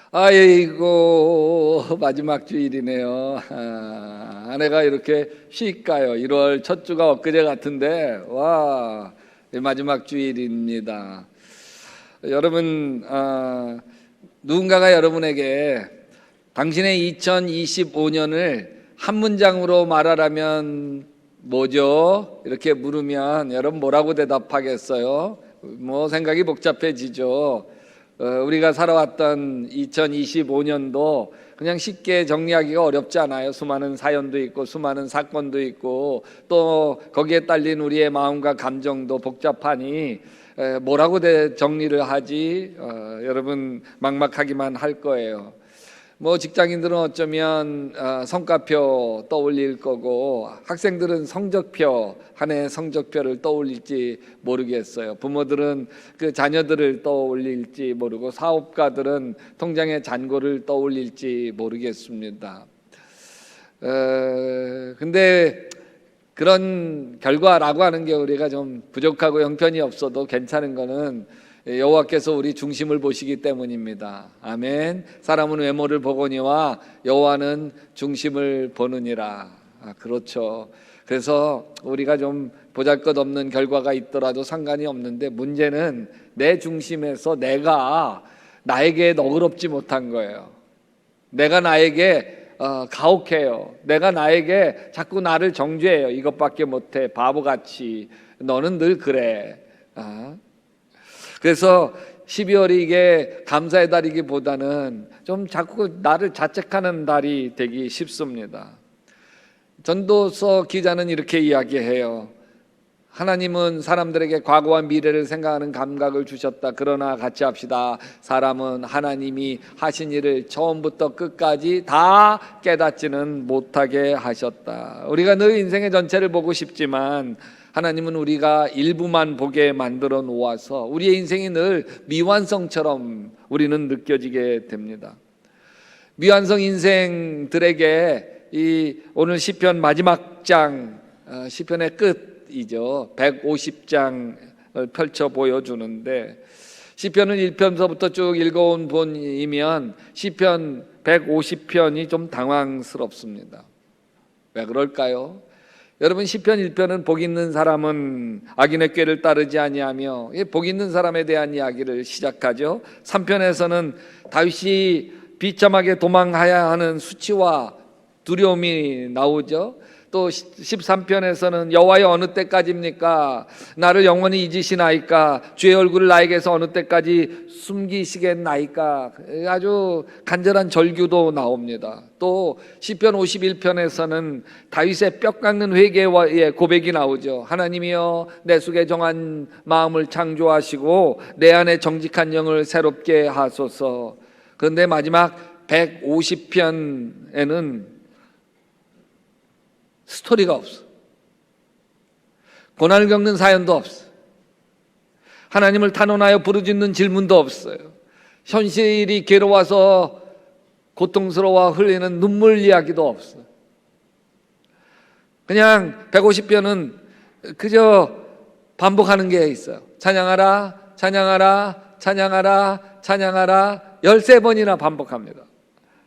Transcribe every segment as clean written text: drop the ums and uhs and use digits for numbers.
아이고, 마지막 주일이네요. 아내가 이렇게 쉴까요? 1월 첫 주가 엊그제 같은데, 와, 마지막 주일입니다. 여러분, 누군가가 여러분에게 당신의 2025년을 한 문장으로 말하라면 뭐죠? 이렇게 물으면 여러분 뭐라고 대답하겠어요? 뭐 생각이 복잡해지죠. 우리가 살아왔던 2025년도 그냥 쉽게 정리하기가 어렵지 않아요. 수많은 사연도 있고 수많은 사건도 있고 또 거기에 딸린 우리의 마음과 감정도 복잡하니 뭐라고 정리를 하지? 여러분 막막하기만 할 거예요. 뭐 직장인들은 어쩌면 성과표 떠올릴 거고 학생들은 성적표, 한 해 성적표를 떠올릴지 모르겠어요. 부모들은 그 자녀들을 떠올릴지 모르고 사업가들은 통장의 잔고를 떠올릴지 모르겠습니다. 근데 그런 결과라고 하는 게 우리가 좀 부족하고 형편이 없어도 괜찮은 거는 여호와께서 우리 중심을 보시기 때문입니다. 아멘. 사람은 외모를 보거니와 여호와는 중심을 보느니라. 그렇죠. 그래서 우리가 좀 보잘것없는 결과가 있더라도 상관이 없는데 문제는 내 중심에서 내가 나에게 너그럽지 못한 거예요. 내가 나에게 가혹해요. 내가 나에게 자꾸 나를 정죄해요. 이것밖에 못해. 바보같이. 너는 늘 그래. 그래서 12월이 이게 감사의 달이기보다는 좀 자꾸 나를 자책하는 달이 되기 쉽습니다. 전도서 기자는 이렇게 이야기해요. 하나님은 사람들에게 과거와 미래를 생각하는 감각을 주셨다. 그러나 같이 합시다. 사람은 하나님이 하신 일을 처음부터 끝까지 다 깨닫지는 못하게 하셨다. 우리가 늘 인생의 전체를 보고 싶지만 하나님은 우리가 일부만 보게 만들어 놓아서 우리의 인생이 늘 미완성처럼 우리는 느껴지게 됩니다. 미완성 인생들에게 이 오늘 시편 마지막 장, 시편의 끝이죠. 150장을 펼쳐 보여주는데 시편은 1편서부터 쭉 읽어온 본이면 시편 150편이 좀 당황스럽습니다. 왜 그럴까요? 여러분 시편 1편은 복 있는 사람은 악인의 꾀를 따르지 아니하며 복 있는 사람에 대한 이야기를 시작하죠. 3편에서는 다윗이 비참하게 도망해야 하는 수치와 두려움이 나오죠. 또 13편에서는 여호와의 어느 때까지입니까? 나를 영원히 잊으시나이까? 주의 얼굴을 나에게서 어느 때까지 숨기시겠나이까? 아주 간절한 절규도 나옵니다. 또 시편 51편에서는 다윗의 뼈 깎는 회개의 고백이 나오죠. 하나님이여 내 속에 정한 마음을 창조하시고 내 안에 정직한 영을 새롭게 하소서. 그런데 마지막 150편에는 스토리가 없어. 고난을 겪는 사연도 없어. 하나님을 탄원하여 부르짖는 질문도 없어요. 현실이 괴로워서 고통스러워 흘리는 눈물 이야기도 없어. 그냥 150편은 그저 반복하는 게 있어요. 찬양하라, 찬양하라, 찬양하라, 찬양하라 13번이나 반복합니다.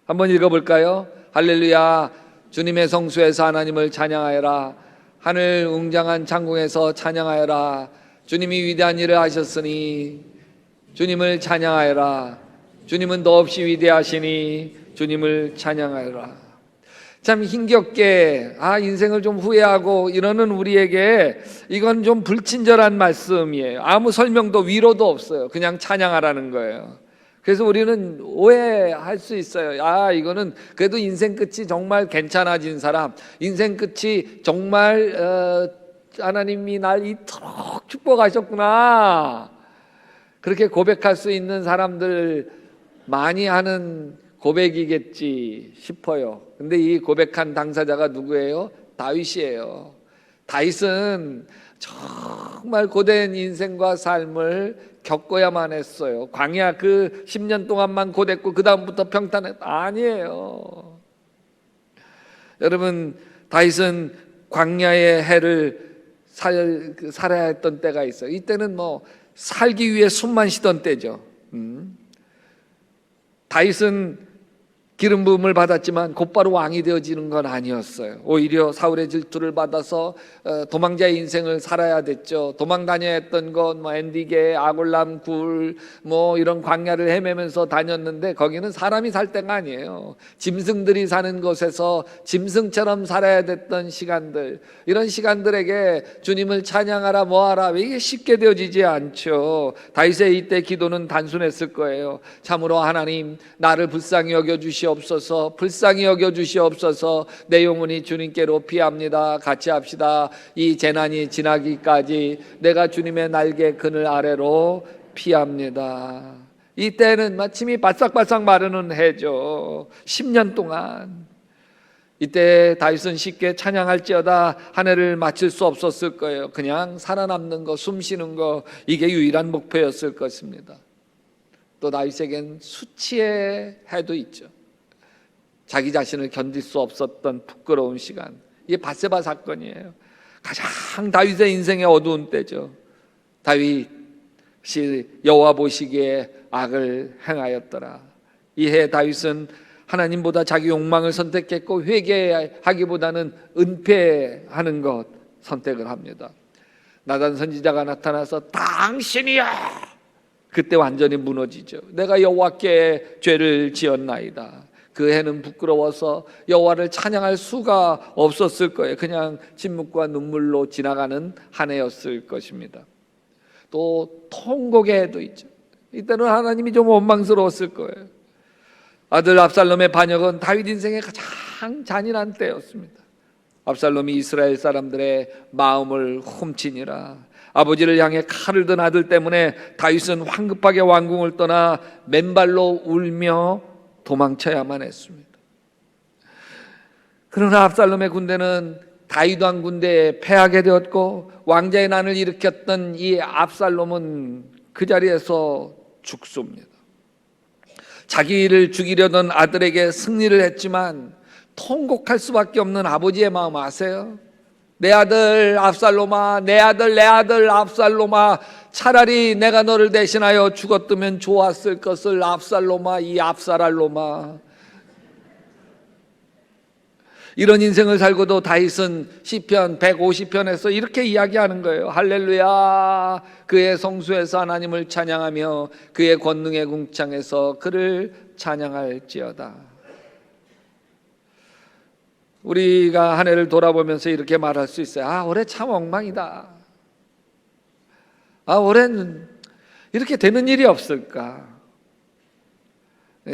한번 읽어볼까요? 할렐루야, 주님의 성수에서 하나님을 찬양하여라. 하늘 웅장한 창궁에서 찬양하여라. 주님이 위대한 일을 하셨으니 주님을 찬양하여라. 주님은 더없이 위대하시니 주님을 찬양하여라. 참 힘겹게 인생을 좀 후회하고 이러는 우리에게 이건 좀 불친절한 말씀이에요. 아무 설명도 위로도 없어요. 그냥 찬양하라는 거예요. 그래서 우리는 오해할 수 있어요. 이거는 그래도 인생 끝이 정말 괜찮아진 사람, 인생 끝이 정말 하나님이 날 이토록 축복하셨구나, 그렇게 고백할 수 있는 사람들 많이 하는 고백이겠지 싶어요. 근데 이 고백한 당사자가 누구예요? 다윗이에요. 다윗은 정말 고된 인생과 삶을 겪어야만 했어요. 광야 그 10년 동안만 고됐고 그 다음부터 평탄했 아니에요. 여러분 다윗은 광야의 해를 살아야 했던 때가 있어요. 이때는 뭐 살기 위해 숨만 쉬던 때죠. 다윗은 기름 부음을 받았지만 곧바로 왕이 되어지는 건 아니었어요. 오히려 사울의 질투를 받아서 도망자의 인생을 살아야 됐죠. 도망 다녀야 했던 건 엔디게, 아골람, 굴 이런 광야를 헤매면서 다녔는데 거기는 사람이 살 때가 아니에요. 짐승들이 사는 곳에서 짐승처럼 살아야 됐던 시간들, 이런 시간들에게 주님을 찬양하라 뭐하라 이게 쉽게 되어지지 않죠. 다윗의 이때 기도는 단순했을 거예요. 참으로 하나님, 나를 불쌍히 여겨주시옵소서, 불쌍히 여겨주시옵소서. 내 영혼이 주님께로 피합니다. 같이 합시다. 이 재난이 지나기까지 내가 주님의 날개 그늘 아래로 피합니다. 이때는 마침이 바싹바싹 마르는 해죠. 10년 동안. 이때 다윗은 쉽게 찬양할지어다 한 해를 마칠 수 없었을 거예요. 그냥 살아남는 거, 숨 쉬는 거, 이게 유일한 목표였을 것입니다. 또 다윗에겐 수치의 해도 있죠. 자기 자신을 견딜 수 없었던 부끄러운 시간, 이게 밧세바 사건이에요. 가장 다윗의 인생의 어두운 때죠. 다윗이 여호와 보시기에 악을 행하였더라. 이해 다윗은 하나님보다 자기 욕망을 선택했고 회개하기보다는 은폐하는 것 선택을 합니다. 나단 선지자가 나타나서 당신이야, 그때 완전히 무너지죠. 내가 여호와께 죄를 지었나이다. 그 해는 부끄러워서 여호와를 찬양할 수가 없었을 거예요. 그냥 침묵과 눈물로 지나가는 한 해였을 것입니다. 또 통곡의 해도 있죠. 이때는 하나님이 좀 원망스러웠을 거예요. 아들 압살롬의 반역은 다윗 인생의 가장 잔인한 때였습니다. 압살롬이 이스라엘 사람들의 마음을 훔치니라. 아버지를 향해 칼을 든 아들 때문에 다윗은 황급하게 왕궁을 떠나 맨발로 울며 도망쳐야만 했습니다. 그러나 압살롬의 군대는 다윗 왕 군대에 패하게 되었고 왕자의 난을 일으켰던 이 압살롬은 그 자리에서 죽습니다. 자기를 죽이려던 아들에게 승리를 했지만 통곡할 수밖에 없는 아버지의 마음 아세요? 내 아들 압살롬아, 내 아들 압살롬아, 차라리 내가 너를 대신하여 죽었으면 좋았을 것을 압살롬아, 이 압살롬아. 이런 인생을 살고도 다윗은 시편 150편에서 이렇게 이야기하는 거예요. 할렐루야, 그의 성수에서 하나님을 찬양하며 그의 권능의 궁창에서 그를 찬양할지어다. 우리가 한 해를 돌아보면서 이렇게 말할 수 있어요. 올해 참 엉망이다. 올해는 이렇게 되는 일이 없을까?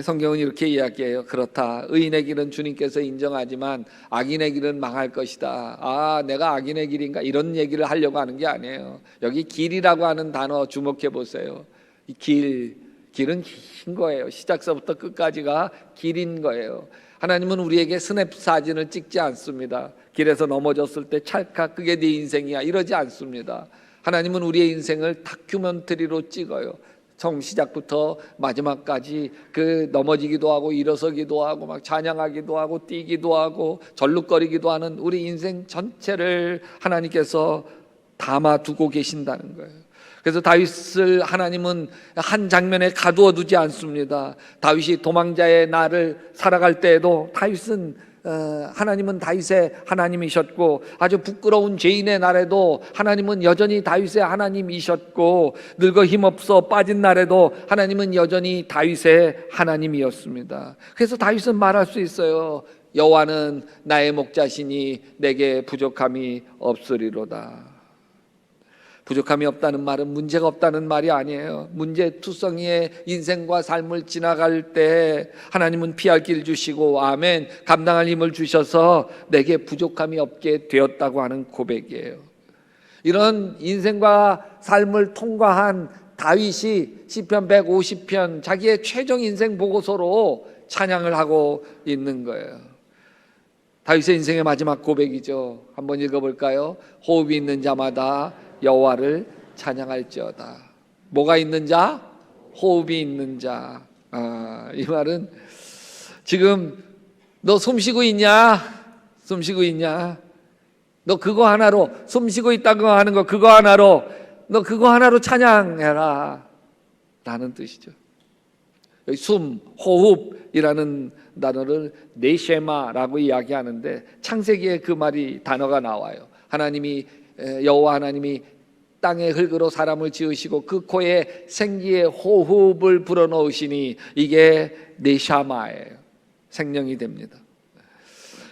성경은 이렇게 이야기해요. 그렇다. 의인의 길은 주님께서 인정하지만 악인의 길은 망할 것이다. 내가 악인의 길인가? 이런 얘기를 하려고 하는 게 아니에요. 여기 길이라고 하는 단어 주목해 보세요. 이 길은 긴 거예요. 시작서부터 끝까지가 길인 거예요. 하나님은 우리에게 스냅 사진을 찍지 않습니다. 길에서 넘어졌을 때 찰칵 그게 네 인생이야 이러지 않습니다. 하나님은 우리의 인생을 다큐멘터리로 찍어요. 처음 시작부터 마지막까지 그 넘어지기도 하고 일어서기도 하고 막 찬양하기도 하고 뛰기도 하고 절룩거리기도 하는 우리 인생 전체를 하나님께서 담아두고 계신다는 거예요. 그래서 다윗을 하나님은 한 장면에 가두어 두지 않습니다. 다윗이 도망자의 날을 살아갈 때에도 하나님은 다윗의 하나님이셨고 아주 부끄러운 죄인의 날에도 하나님은 여전히 다윗의 하나님이셨고 늙어 힘없어 빠진 날에도 하나님은 여전히 다윗의 하나님이었습니다. 그래서 다윗은 말할 수 있어요. 여호와는 나의 목자시니 내게 부족함이 없으리로다. 부족함이 없다는 말은 문제가 없다는 말이 아니에요. 문제투성이의 인생과 삶을 지나갈 때 하나님은 피할 길 주시고 아멘, 감당할 힘을 주셔서 내게 부족함이 없게 되었다고 하는 고백이에요. 이런 인생과 삶을 통과한 다윗이 시편 150편 자기의 최종 인생 보고서로 찬양을 하고 있는 거예요. 다윗의 인생의 마지막 고백이죠. 한번 읽어볼까요? 호흡이 있는 자마다 여호와를 찬양할지어다. 뭐가 있는 자? 호흡이 있는 자. 이 말은 지금 너 숨쉬고 있냐? 숨쉬고 있냐? 너 그거 하나로, 숨쉬고 있다고 하는 거 그거 하나로, 너 그거 하나로 찬양해라 라는 뜻이죠. 여기 숨, 호흡이라는 단어를 네쉐마라고 이야기하는데 창세기에 그 말이 단어가 나와요. 하나님이 여호와 하나님이 땅의 흙으로 사람을 지으시고 그 코에 생기의 호흡을 불어넣으시니 이게 네샤마예요. 생명이 됩니다.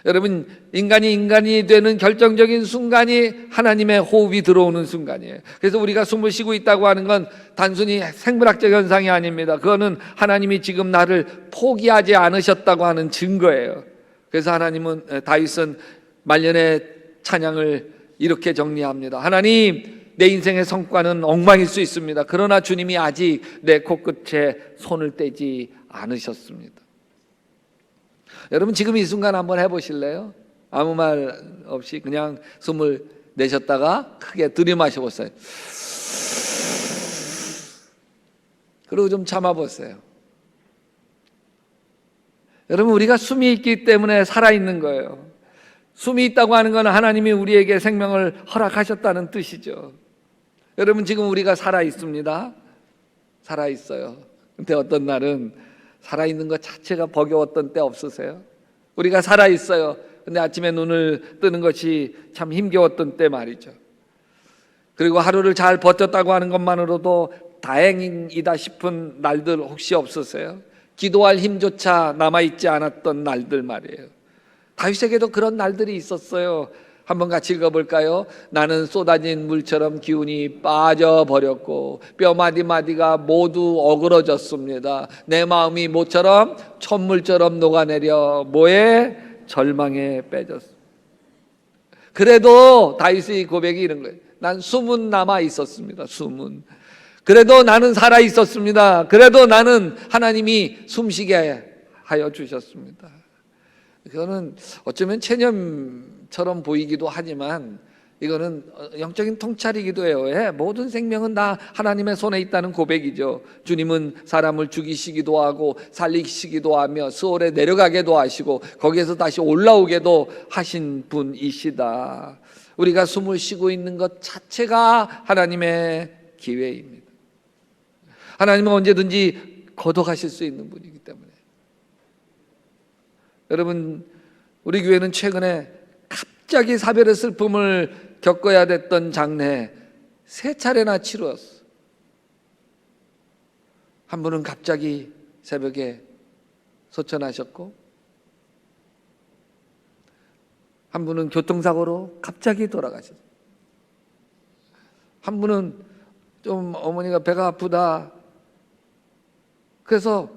여러분, 인간이 되는 결정적인 순간이 하나님의 호흡이 들어오는 순간이에요. 그래서 우리가 숨을 쉬고 있다고 하는 건 단순히 생물학적 현상이 아닙니다. 그거는 하나님이 지금 나를 포기하지 않으셨다고 하는 증거예요. 그래서 다윗은 말년의 찬양을 이렇게 정리합니다. 하나님, 내 인생의 성과는 엉망일 수 있습니다. 그러나 주님이 아직 내 코끝에 손을 떼지 않으셨습니다. 여러분, 지금 이 순간 한번 해보실래요? 아무 말 없이 그냥 숨을 내셨다가 크게 들이마셔 보세요. 그리고 좀 참아보세요. 여러분, 우리가 숨이 있기 때문에 살아있는 거예요. 숨이 있다고 하는 건 하나님이 우리에게 생명을 허락하셨다는 뜻이죠. 여러분, 지금 우리가 살아있습니다. 살아있어요. 근데 어떤 날은 살아있는 것 자체가 버거웠던 때 없으세요? 우리가 살아있어요. 근데 아침에 눈을 뜨는 것이 참 힘겨웠던 때 말이죠. 그리고 하루를 잘 버텼다고 하는 것만으로도 다행이다 싶은 날들 혹시 없으세요? 기도할 힘조차 남아있지 않았던 날들 말이에요. 다윗에게도 그런 날들이 있었어요. 한번 같이 읽어볼까요? 나는 쏟아진 물처럼 기운이 빠져버렸고 뼈 마디마디가 모두 어그러졌습니다. 내 마음이 모처럼 천물처럼 녹아내려 모의 절망에 빼졌습니다. 그래도 다윗의 고백이 이런 거예요. 난 숨은 남아 있었습니다. 숨은. 그래도 나는 살아 있었습니다. 그래도 나는 하나님이 숨쉬게 하여 주셨습니다. 그거는 어쩌면 체념처럼 보이기도 하지만 이거는 영적인 통찰이기도 해요. 모든 생명은 다 하나님의 손에 있다는 고백이죠. 주님은 사람을 죽이시기도 하고 살리시기도 하며 스올에 내려가게도 하시고 거기에서 다시 올라오게도 하신 분이시다. 우리가 숨을 쉬고 있는 것 자체가 하나님의 기회입니다. 하나님은 언제든지 거둬가실 수 있는 분이기 때문에. 여러분, 우리 교회는 최근에 갑자기 사별의 슬픔을 겪어야 됐던 장례 3차례나 치루었어. 한 분은 갑자기 새벽에 소천하셨고, 한 분은 교통사고로 갑자기 돌아가셨어요. 한 분은 좀 어머니가 배가 아프다. 그래서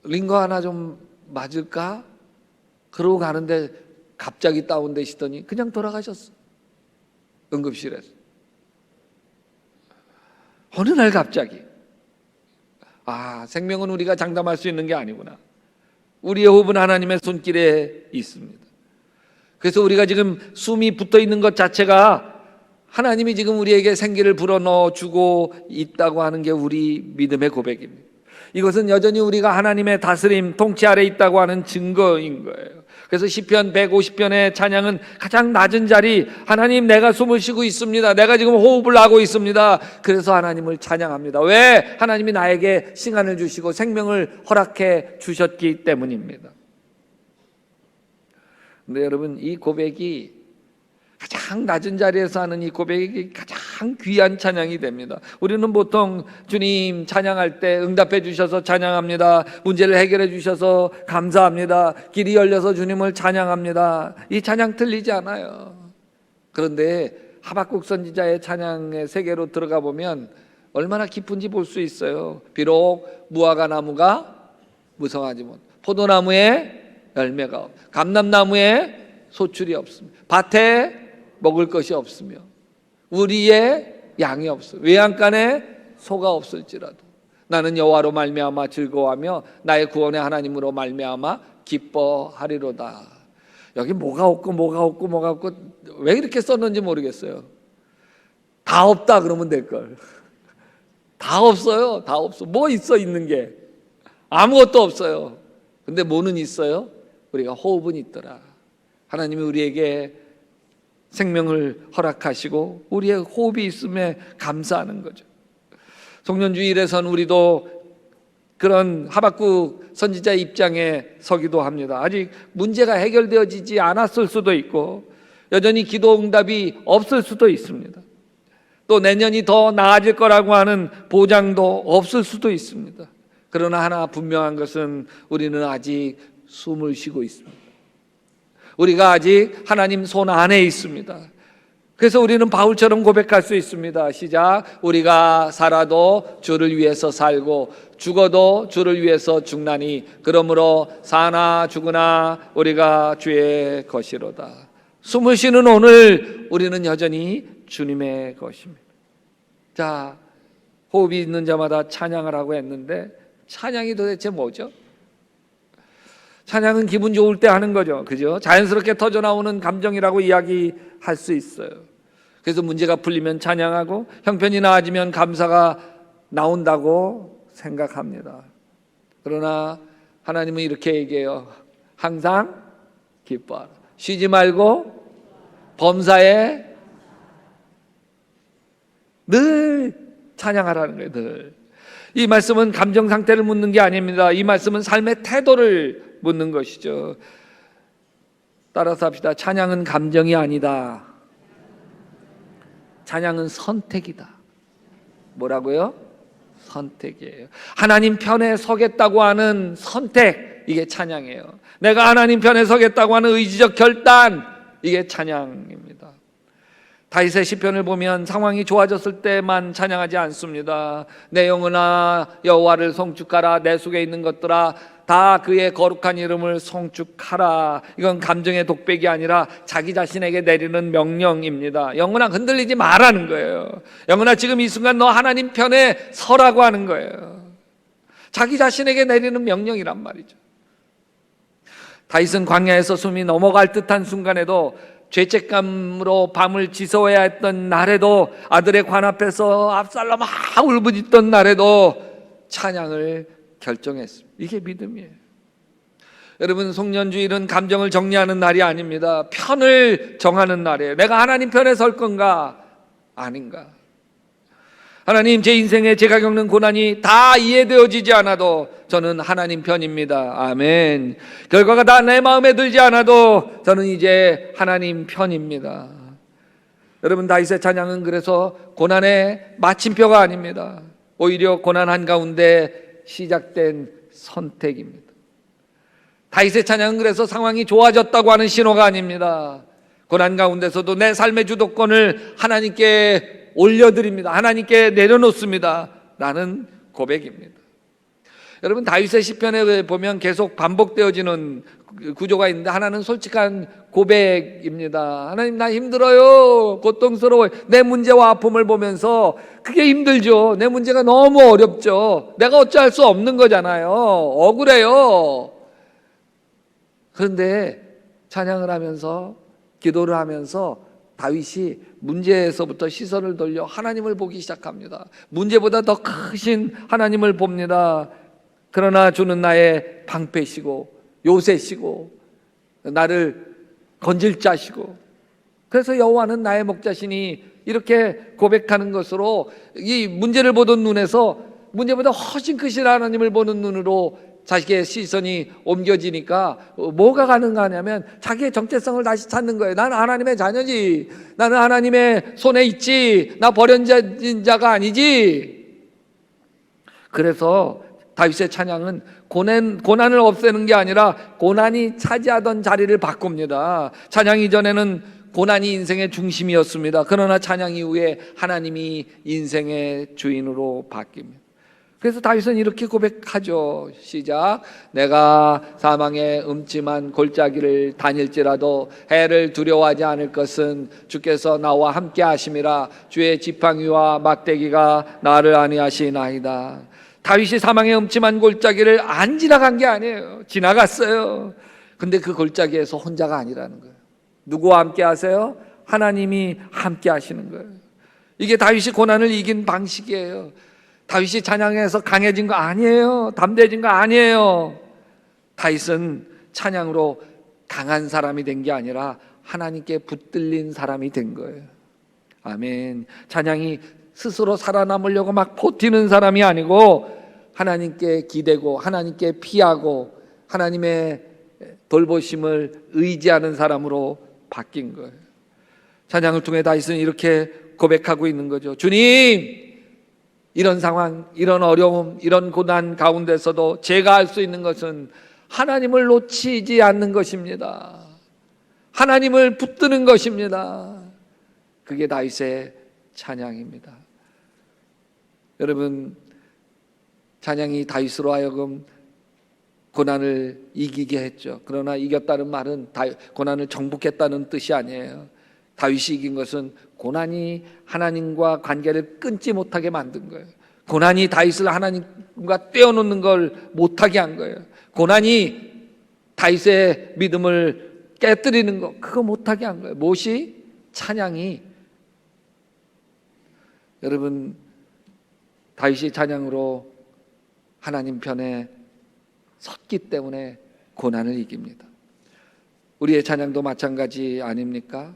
링거 하나 좀 맞을까? 그러고 가는데 갑자기 다운되시더니 그냥 돌아가셨어. 응급실에서. 어느 날 갑자기. 생명은 우리가 장담할 수 있는 게 아니구나. 우리의 호흡은 하나님의 손길에 있습니다. 그래서 우리가 지금 숨이 붙어 있는 것 자체가 하나님이 지금 우리에게 생기를 불어넣어 주고 있다고 하는 게 우리 믿음의 고백입니다. 이것은 여전히 우리가 하나님의 다스림, 통치 아래 있다고 하는 증거인 거예요. 그래서 시편 150편의 찬양은 가장 낮은 자리, 하나님 내가 숨을 쉬고 있습니다. 내가 지금 호흡을 하고 있습니다. 그래서 하나님을 찬양합니다. 왜? 하나님이 나에게 시간을 주시고 생명을 허락해 주셨기 때문입니다. 근데 여러분, 이 고백이 가장 낮은 자리에서 하는 이 고백이 가장 귀한 찬양이 됩니다. 우리는 보통 주님 찬양할 때 응답해 주셔서 찬양합니다. 문제를 해결해 주셔서 감사합니다. 길이 열려서 주님을 찬양합니다. 이 찬양 틀리지 않아요. 그런데 하박국 선지자의 찬양의 세계로 들어가 보면 얼마나 깊은지 볼 수 있어요. 비록 무화과 나무가 무성하지 못, 포도나무에 열매가 없, 감람나무에 소출이 없습니다. 밭에 먹을 것이 없으며 우리의 양이 없어, 외양간에 소가 없을지라도 나는 여호와로 말미암아 즐거워하며 나의 구원의 하나님으로 말미암아 기뻐하리로다. 여기 뭐가 없고 왜 이렇게 썼는지 모르겠어요. 다 없다 그러면 될걸. 다 없어요. 다 없어. 뭐 있어? 있는 게 아무것도 없어요. 근데 뭐는 있어요? 우리가 호흡은 있더라. 하나님이 우리에게 생명을 허락하시고 우리의 호흡이 있음에 감사하는 거죠. 송년주일에선 우리도 그런 하박국 선지자의 입장에 서기도 합니다. 아직 문제가 해결되어지지 않았을 수도 있고 여전히 기도 응답이 없을 수도 있습니다. 또 내년이 더 나아질 거라고 하는 보장도 없을 수도 있습니다. 그러나 하나 분명한 것은 우리는 아직 숨을 쉬고 있습니다. 우리가 아직 하나님 손 안에 있습니다. 그래서 우리는 바울처럼 고백할 수 있습니다. 시작. 우리가 살아도 주를 위해서 살고 죽어도 주를 위해서 죽나니 그러므로 사나 죽으나 우리가 주의 것이로다. 숨을 쉬는 오늘 우리는 여전히 주님의 것입니다. 자, 호흡이 있는 자마다 찬양을 하고 했는데 찬양이 도대체 뭐죠? 찬양은 기분 좋을 때 하는 거죠. 그죠? 자연스럽게 터져나오는 감정이라고 이야기할 수 있어요. 그래서 문제가 풀리면 찬양하고 형편이 나아지면 감사가 나온다고 생각합니다. 그러나 하나님은 이렇게 얘기해요. 항상 기뻐하라. 쉬지 말고 범사에 늘 찬양하라는 거예요. 늘. 이 말씀은 감정 상태를 묻는 게 아닙니다. 이 말씀은 삶의 태도를 묻는 것이죠. 따라서 합시다. 찬양은 감정이 아니다. 찬양은 선택이다. 뭐라고요? 선택이에요. 하나님 편에 서겠다고 하는 선택, 이게 찬양이에요. 내가 하나님 편에 서겠다고 하는 의지적 결단, 이게 찬양입니다. 다윗의 시편을 보면 상황이 좋아졌을 때만 찬양하지 않습니다. 내 영혼아 여호와를 송축하라. 내 속에 있는 것들아 다 그의 거룩한 이름을 송축하라. 이건 감정의 독백이 아니라 자기 자신에게 내리는 명령입니다. 영혼아 흔들리지 말라는 거예요. 영혼아 지금 이 순간 너 하나님 편에 서라고 하는 거예요. 자기 자신에게 내리는 명령이란 말이죠. 다윗은 광야에서 숨이 넘어갈 듯한 순간에도 죄책감으로 밤을 지새워야 했던 날에도 아들의 관 앞에서 압살롬 울부짖던 날에도 찬양을 결정했습니다. 이게 믿음이에요. 여러분, 송년주일은 감정을 정리하는 날이 아닙니다. 편을 정하는 날이에요. 내가 하나님 편에 설 건가 아닌가. 하나님, 제 인생에 제가 겪는 고난이 다 이해되어지지 않아도 저는 하나님 편입니다. 아멘. 결과가 다 내 마음에 들지 않아도 저는 이제 하나님 편입니다. 여러분, 다윗의 찬양은 그래서 고난의 마침표가 아닙니다. 오히려 고난 한가운데 시작된 선택입니다. 다윗의 찬양은 그래서 상황이 좋아졌다고 하는 신호가 아닙니다. 고난 가운데서도 내 삶의 주도권을 하나님께 올려드립니다. 하나님께 내려놓습니다. 라는 고백입니다. 여러분, 다윗의 시편에 보면 계속 반복되어지는 구조가 있는데 하나는 솔직한 고백입니다. 하나님, 나 힘들어요. 고통스러워요. 내 문제와 아픔을 보면서 그게 힘들죠. 내 문제가 너무 어렵죠. 내가 어찌할 수 없는 거잖아요. 억울해요. 그런데 찬양을 하면서 기도를 하면서 다윗이 문제에서부터 시선을 돌려 하나님을 보기 시작합니다. 문제보다 더 크신 하나님을 봅니다. 그러나 주는 나의 방패시고 요새시고 나를 건질 자시고, 그래서 여호와는 나의 목자시니 이렇게 고백하는 것으로 이 문제를 보던 눈에서 문제보다 훨씬 크신 하나님을 보는 눈으로 자식의 시선이 옮겨지니까 뭐가 가능하냐면 자기의 정체성을 다시 찾는 거예요. 나는 하나님의 자녀지. 나는 하나님의 손에 있지. 나 버려진 자가 아니지. 그래서 다윗의 찬양은 고난을 없애는 게 아니라 고난이 차지하던 자리를 바꿉니다. 찬양 이전에는 고난이 인생의 중심이었습니다. 그러나 찬양 이후에 하나님이 인생의 주인으로 바뀝니다. 그래서 다윗은 이렇게 고백하죠. 시작. 내가 사망의 음침한 골짜기를 다닐지라도 해를 두려워하지 않을 것은 주께서 나와 함께 하심이라. 주의 지팡이와 막대기가 나를 안위하시나이다. 다윗이 사망의 음침한 골짜기를 안 지나간 게 아니에요. 지나갔어요. 근데 그 골짜기에서 혼자가 아니라는 거예요. 누구와 함께 하세요? 하나님이 함께 하시는 거예요. 이게 다윗이 고난을 이긴 방식이에요. 다윗이 찬양해서 강해진 거 아니에요. 담대해진 거 아니에요. 다윗은 찬양으로 강한 사람이 된 게 아니라 하나님께 붙들린 사람이 된 거예요. 아멘. 찬양이 스스로 살아남으려고 막 버티는 사람이 아니고 하나님께 기대고 하나님께 피하고 하나님의 돌보심을 의지하는 사람으로 바뀐 거예요. 찬양을 통해 다윗은 이렇게 고백하고 있는 거죠. 주님, 이런 상황, 이런 어려움, 이런 고난 가운데서도 제가 할 수 있는 것은 하나님을 놓치지 않는 것입니다. 하나님을 붙드는 것입니다. 그게 다윗의 찬양입니다. 여러분, 찬양이 다윗으로 하여금 고난을 이기게 했죠. 그러나 이겼다는 말은 고난을 정복했다는 뜻이 아니에요. 다윗이 이긴 것은 고난이 하나님과 관계를 끊지 못하게 만든 거예요. 고난이 다윗을 하나님과 떼어놓는 걸 못하게 한 거예요. 고난이 다윗의 믿음을 깨뜨리는 거, 그거 못하게 한 거예요. 무엇이? 찬양이. 여러분, 다윗이 찬양으로 하나님 편에 섰기 때문에 고난을 이깁니다. 우리의 찬양도 마찬가지 아닙니까?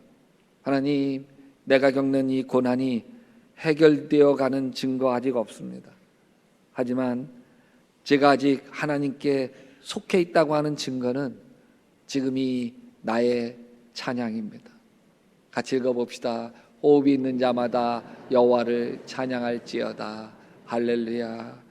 하나님, 내가 겪는 이 고난이 해결되어 가는 증거 아직 없습니다. 하지만 제가 아직 하나님께 속해 있다고 하는 증거는 지금 이 나의 찬양입니다. 같이 읽어봅시다. 호흡이 있는 자마다 여호와를 찬양할지어다. 할렐루야.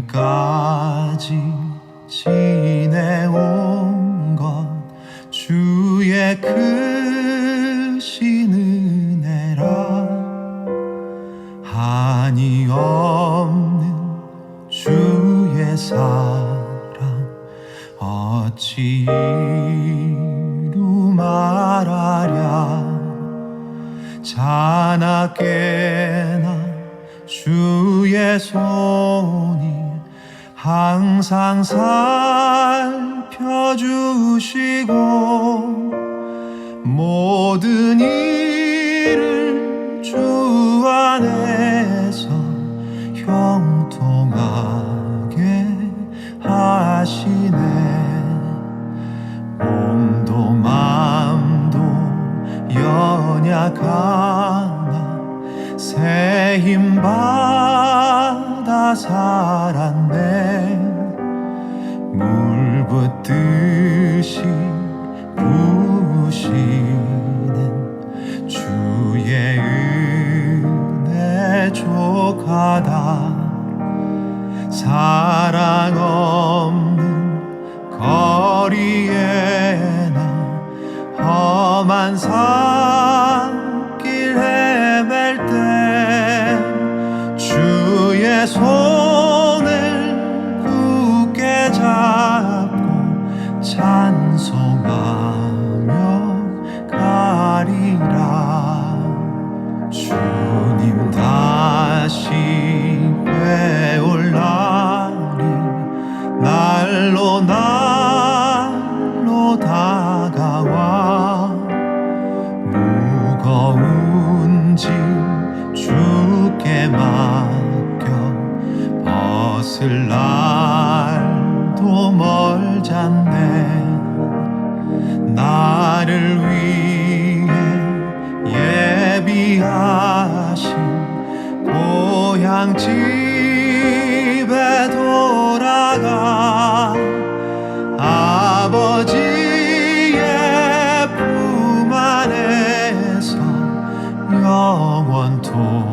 지금까지 지내온 것 주의 크신 은혜라. 한이 없는 주의 사랑 어찌 이루 말하랴. 자나깨나 주의 손이 항상 살펴주시고 모든 일을 주 안에서 형통하게 하시네. 몸도 맘도 연약하나 새 힘 받아 살았네. 물 붓듯이 부으시는 주의 은혜 족하다. 사랑 없는 거리에나 험한 산길 헤맬 때 주의 손을 굳게 잡고 찬송하며 가리라. 주님 다시 되올 날이 날로 날로 다가와. 무거운 짐 주께 맡겨 벗을 날도 멀잖네. 나를 위해 예비하신 고향 집에 돌아가 아버지의 품 안에서 영원토록